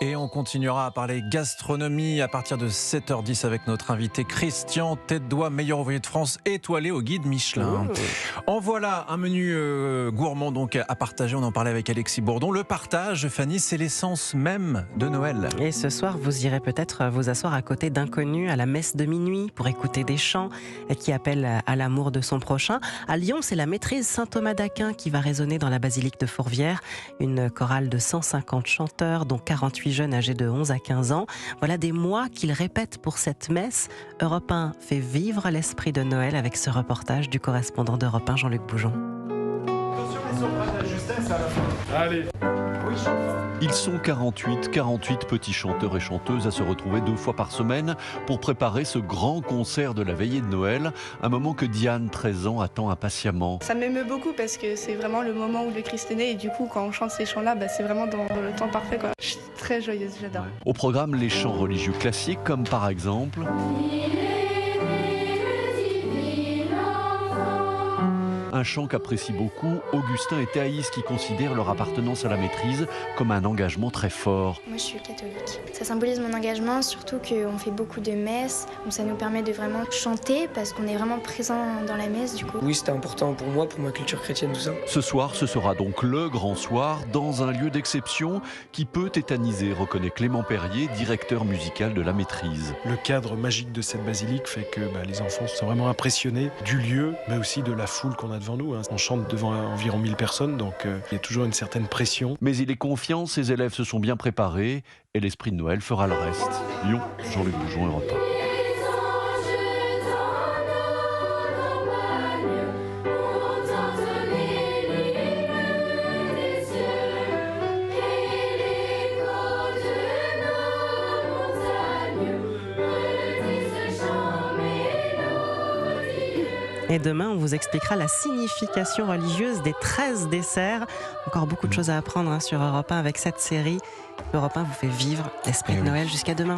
Et on continuera à parler gastronomie à partir de 7h10 avec notre invité Christian Tête-Doigt, meilleur ouvrier de France, étoilé au guide Michelin. En voilà un menu gourmand donc à partager. On en parlait avec Alexis Bourdon. Le partage, Fanny, c'est l'essence même de Noël. Et ce soir, vous irez peut-être vous asseoir à côté d'inconnus à la messe de minuit pour écouter des chants qui appellent à l'amour de son prochain. À Lyon, c'est la maîtrise Saint-Thomas d'Aquin qui va résonner dans la basilique de Fourvière. Une chorale de 150 chanteurs, dont 48 jeunes âgés de 11 à 15 ans. Voilà des mois qu'ils répètent pour cette messe. Europe 1 fait vivre l'esprit de Noël avec ce reportage du correspondant d'Europe 1, Jean-Luc Boujon. Attention les sopranes à justesse à la fin. Allez. Oui, Ils sont 48 petits chanteurs et chanteuses à se retrouver 2 fois par semaine pour préparer ce grand concert de la veillée de Noël, un moment que Diane, 13 ans, attend impatiemment. Ça m'émeut beaucoup parce que c'est vraiment le moment où le Christ est né et du coup quand on chante ces chants-là, c'est vraiment dans le temps parfait, quoi. Je suis très joyeuse, j'adore. Au programme, les chants religieux classiques comme par exemple un chant qu'apprécient beaucoup Augustin et Thaïs qui considèrent leur appartenance à la maîtrise comme un engagement très fort. Moi je suis catholique. Ça symbolise mon engagement, surtout qu'on fait beaucoup de messes, donc ça nous permet de vraiment chanter parce qu'on est vraiment présent dans la messe du coup. Oui, c'était important pour moi, pour ma culture chrétienne, tout ça. Ce soir, ce sera donc le grand soir dans un lieu d'exception qui peut tétaniser, reconnaît Clément Perrier, directeur musical de la maîtrise. Le cadre magique de cette basilique fait que les enfants sont vraiment impressionnés du lieu, mais aussi de la foule qu'on a devant nous. On chante devant environ 1000 personnes, donc il y a toujours une certaine pression. Mais il est confiant, ses élèves se sont bien préparés et l'esprit de Noël fera le reste. Lyon, Jean-Luc Boujon, Europe 1. Et demain, on vous expliquera la signification religieuse des 13 desserts. Encore beaucoup de choses à apprendre sur Europe 1 avec cette série. Europe 1 vous fait vivre l'esprit de Noël jusqu'à demain.